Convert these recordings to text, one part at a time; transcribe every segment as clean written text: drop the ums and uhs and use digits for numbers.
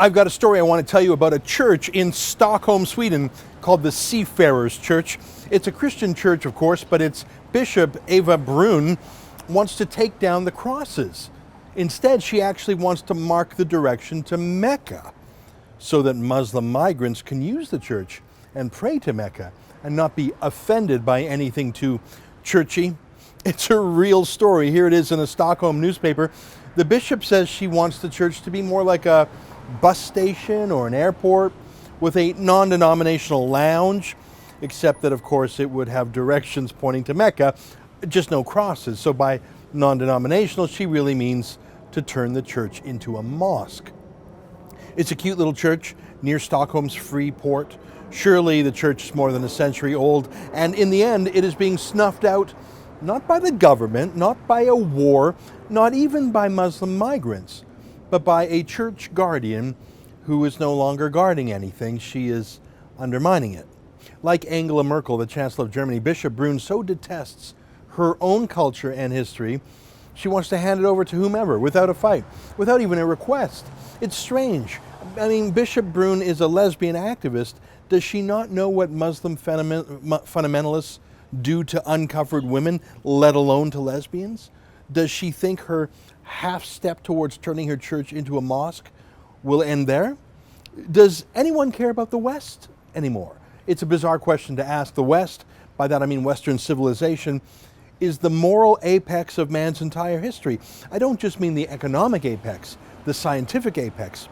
I've got a story I want to tell you about a church in Stockholm, Sweden called the Seafarers Church. It's a Christian church, of course, but its bishop, Eva Brun, wants to take down the crosses. Instead, she actually wants to mark the direction to Mecca so that Muslim migrants can use the church and pray to Mecca and not be offended by anything too churchy. It's a real story. Here it is in a Stockholm newspaper. The bishop says she wants the church to be more like a bus station or an airport with a non-denominational lounge, except that, of course, it would have directions pointing to Mecca, just no crosses. So by non-denominational, she really means to turn the church into a mosque. It's a cute little church near Stockholm's free port. Surely the church is more than a century old, and in the end, it is being snuffed out, not by the government, not by a war, not even by Muslim migrants, but by a church guardian who is no longer guarding anything. She is undermining it. Like Angela Merkel, the chancellor of Germany, Bishop Brun so detests her own culture and history, she wants to hand it over to whomever without a fight, without even a request. It's strange. I mean, Bishop Brun is a lesbian activist. Does she not know what Muslim fundamentalists do to uncovered women, let alone to lesbians? Does she think her half step towards turning her church into a mosque will end there? Does anyone care about the West anymore? It's a bizarre question to ask. The West, by that I mean Western civilization, is the moral apex of man's entire history. I don't just mean the economic apex, the scientific apex.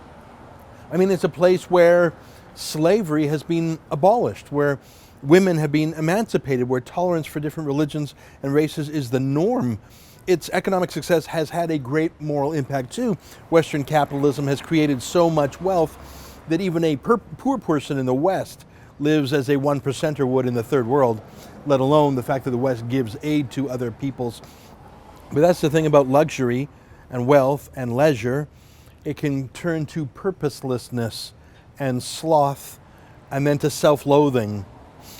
I mean, it's a place where slavery has been abolished, where women have been emancipated, where tolerance for different religions and races is the norm. Its economic success has had a great moral impact too. Western capitalism has created so much wealth that even a poor person in the West lives as a 1%er would in the third world, let alone the fact that the West gives aid to other peoples. But that's the thing about luxury and wealth and leisure. It can turn to purposelessness and sloth and then to self-loathing.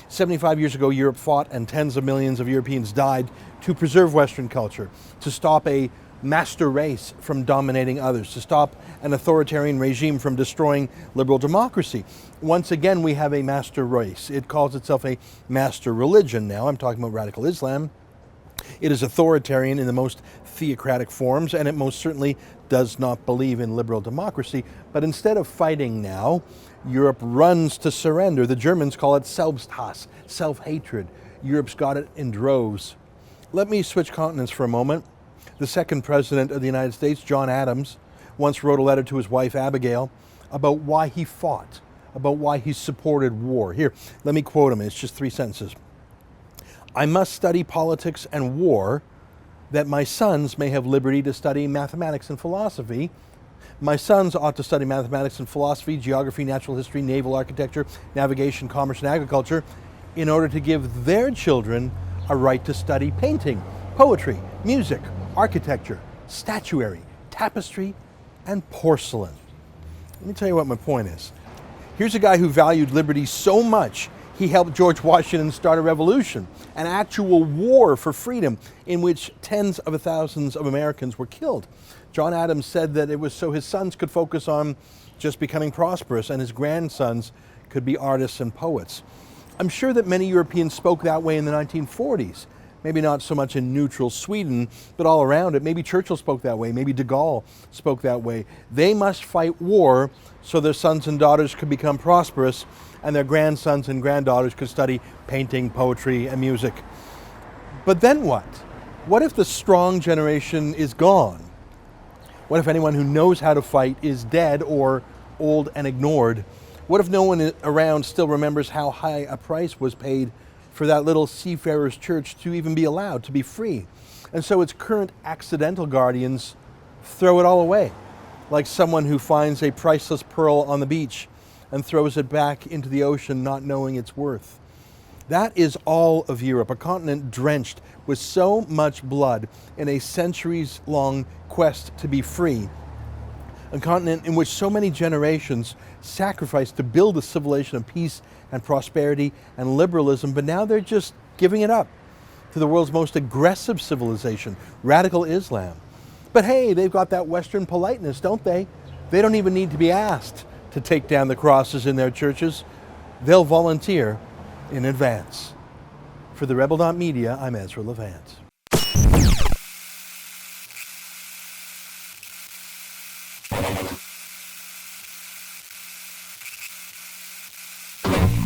75 years ago, Europe fought and tens of millions of Europeans died to preserve Western culture, to stop a master race from dominating others, to stop an authoritarian regime from destroying liberal democracy. Once again, we have a master race. It calls itself a master religion now. I'm talking about radical Islam. It is authoritarian in the most theocratic forms, and it most certainly does not believe in liberal democracy. But instead of fighting now, Europe runs to surrender. The Germans call it Selbsthass, self-hatred. Europe's got it in droves. Let me switch continents for a moment. The second president of the United States, John Adams, once wrote a letter to his wife, Abigail, about why he fought, about why he supported war. Here, let me quote him. It's just 3 sentences. "I must study politics and war, that my sons may have liberty to study mathematics and philosophy. My sons ought to study mathematics and philosophy, geography, natural history, naval architecture, navigation, commerce, and agriculture, in order to give their children a right to study painting, poetry, music, architecture, statuary, tapestry, and porcelain." Let me tell you what my point is. Here's a guy who valued liberty so much, he helped George Washington start a revolution, an actual war for freedom in which tens of thousands of Americans were killed. John Adams said that it was so his sons could focus on just becoming prosperous and his grandsons could be artists and poets. I'm sure that many Europeans spoke that way in the 1940s. Maybe not so much in neutral Sweden, but all around it. Maybe Churchill spoke that way. Maybe de Gaulle spoke that way. They must fight war so their sons and daughters could become prosperous and their grandsons and granddaughters could study painting, poetry, and music. But then what? What if the strong generation is gone? What if anyone who knows how to fight is dead or old and ignored? What if no one around still remembers how high a price was paid for that little seafarers church to even be allowed to be free? And so its current accidental guardians throw it all away, like someone who finds a priceless pearl on the beach and throws it back into the ocean not knowing its worth. That is all of Europe, a continent drenched with so much blood in a centuries-long quest to be free. A continent in which so many generations sacrificed to build a civilization of peace and prosperity and liberalism, but now they're just giving it up to the world's most aggressive civilization, radical Islam. But hey, they've got that Western politeness, don't they? They don't even need to be asked to take down the crosses in their churches. They'll volunteer in advance. For TheRebel.media, I'm Ezra Levant.